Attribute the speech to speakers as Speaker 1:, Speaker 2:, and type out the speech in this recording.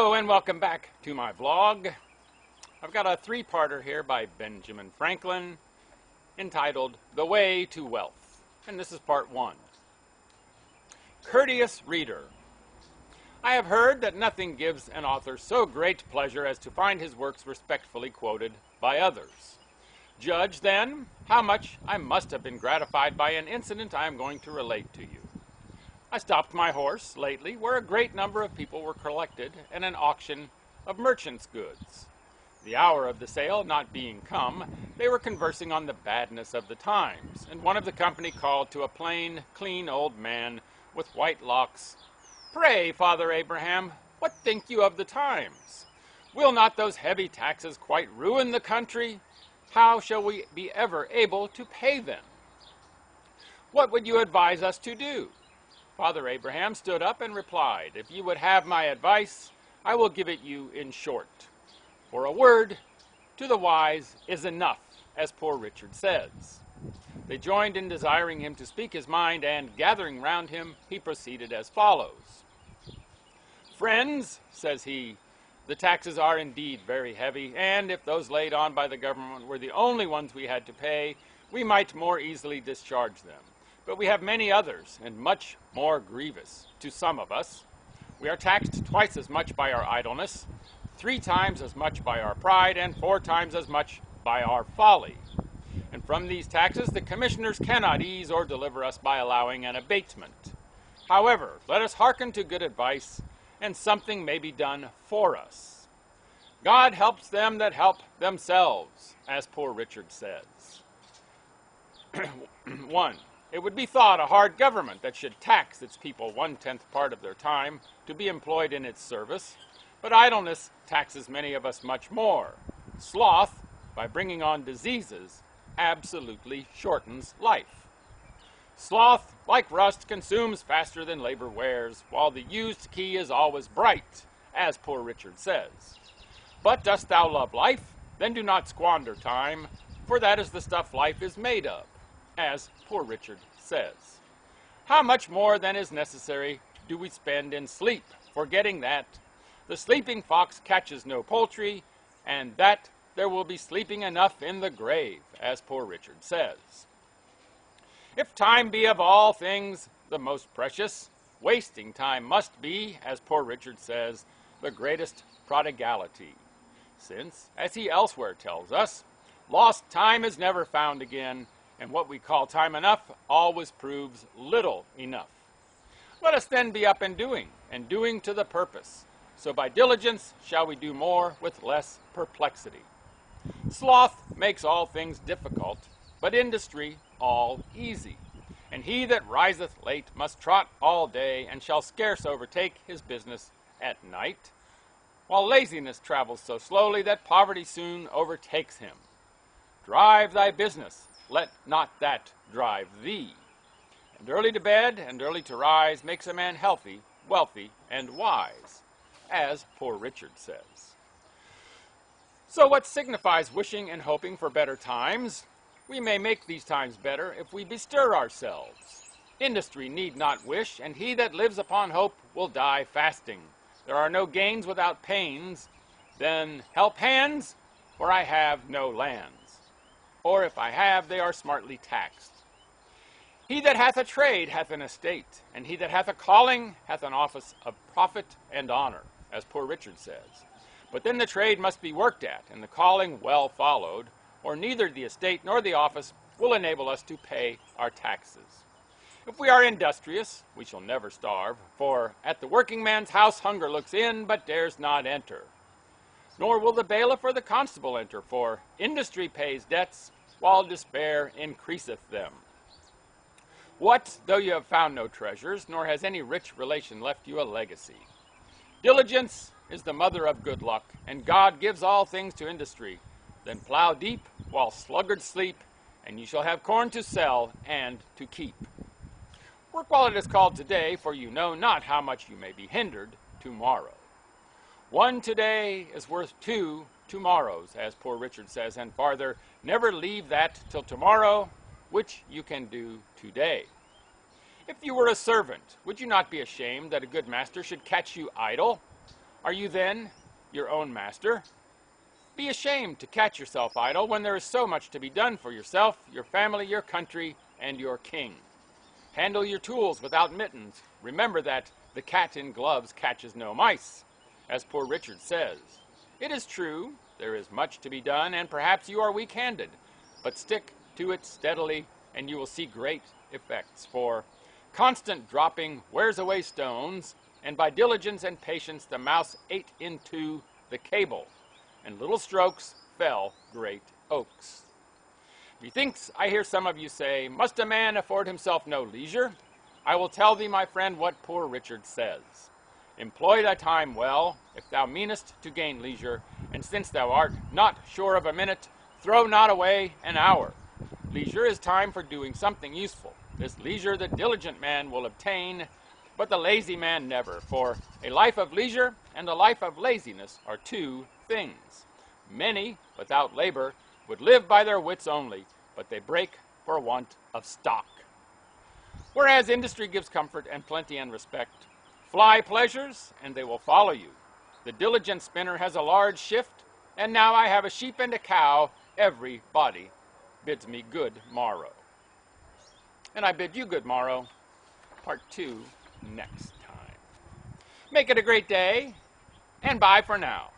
Speaker 1: Hello and welcome back to my vlog. I've got a three-parter here by Benjamin Franklin entitled The Way to Wealth, and this is part one. Courteous reader, I have heard that nothing gives an author so great pleasure as to find his works respectfully quoted by others. Judge, then, how much I must have been gratified by an incident I am going to relate to you. I stopped my horse lately where a great number of people were collected at an auction of merchants' goods. The hour of the sale not being come, they were conversing on the badness of the times, and one of the company called to a plain, clean old man with white locks, Pray, Father Abraham, what think you of the times? Will not those heavy taxes quite ruin the country? How shall we be ever able to pay them? What would you advise us to do? Father Abraham stood up and replied, If you would have my advice, I will give it you in short. For a word to the wise is enough, as poor Richard says. They joined in desiring him to speak his mind, and gathering round him, he proceeded as follows. Friends, says he, the taxes are indeed very heavy, and if those laid on by the government were the only ones we had to pay, we might more easily discharge them. But we have many others, and much more grievous to some of us. We are taxed twice as much by our idleness, 3 times as much by our pride, and 4 times as much by our folly. And from these taxes the commissioners cannot ease or deliver us by allowing an abatement. However, let us hearken to good advice, and something may be done for us. God helps them that help themselves, as poor Richard says. 1. It would be thought a hard government that should tax its people 1/10 part of their time to be employed in its service, but idleness taxes many of us much more. Sloth, by bringing on diseases, absolutely shortens life. Sloth, like rust, consumes faster than labor wears, while the used key is always bright, as poor Richard says. But dost thou love life? Then do not squander time, for that is the stuff life is made of, as poor Richard says. How much more than is necessary do we spend in sleep, forgetting that the sleeping fox catches no poultry, and that there will be sleeping enough in the grave, as poor Richard says. If time be of all things the most precious, wasting time must be, as poor Richard says, the greatest prodigality, since, as he elsewhere tells us, lost time is never found again, and what we call time enough always proves little enough. Let us then be up and doing to the purpose. So by diligence shall we do more with less perplexity. Sloth makes all things difficult, but industry all easy. And he that riseth late must trot all day, and shall scarce overtake his business at night, while laziness travels so slowly that poverty soon overtakes him. Drive thy business, let not that drive thee. And early to bed and early to rise makes a man healthy, wealthy, and wise, as poor Richard says. So what signifies wishing and hoping for better times? We may make these times better if we bestir ourselves. Industry need not wish, and he that lives upon hope will die fasting. There are no gains without pains. Then help hands, for I have no lands. Or if I have, they are smartly taxed. He that hath a trade hath an estate, and he that hath a calling hath an office of profit and honor, as poor Richard says. But then the trade must be worked at, and the calling well followed, or neither the estate nor the office will enable us to pay our taxes. If we are industrious, we shall never starve, for at the working man's house hunger looks in, but dares not enter. Nor will the bailiff or the constable enter, for industry pays debts, while despair increaseth them. What, though you have found no treasures, nor has any rich relation left you a legacy? Diligence is the mother of good luck, and God gives all things to industry. Then plow deep, while sluggards sleep, and you shall have corn to sell and to keep. Work while it is called today, for you know not how much you may be hindered tomorrow. 1 today is worth 2 tomorrows, as poor Richard says, and farther, never leave that till tomorrow, which you can do today. If you were a servant, would you not be ashamed that a good master should catch you idle? Are you then your own master? Be ashamed to catch yourself idle when there is so much to be done for yourself, your family, your country, and your king. Handle your tools without mittens. Remember that the cat in gloves catches no mice, as Poor Richard says. It is true, there is much to be done, and perhaps you are weak-handed, but stick to it steadily, and you will see great effects, for constant dropping wears away stones, and by diligence and patience the mouse ate into the cable, and little strokes fell great oaks. Methinks I hear some of you say, must a man afford himself no leisure? I will tell thee, my friend, what Poor Richard says. Employ thy time well, if thou meanest to gain leisure, and since thou art not sure of a minute, throw not away an hour. Leisure is time for doing something useful. This leisure the diligent man will obtain, but the lazy man never, for a life of leisure and a life of laziness are two things. Many, without labor, would live by their wits only, but they break for want of stock. Whereas industry gives comfort and plenty and respect, fly pleasures, and they will follow you. The diligent spinner has a large shift, and now I have a sheep and a cow. Everybody bids me good morrow. And I bid you good morrow. Part 2 next time. Make it a great day, and bye for now.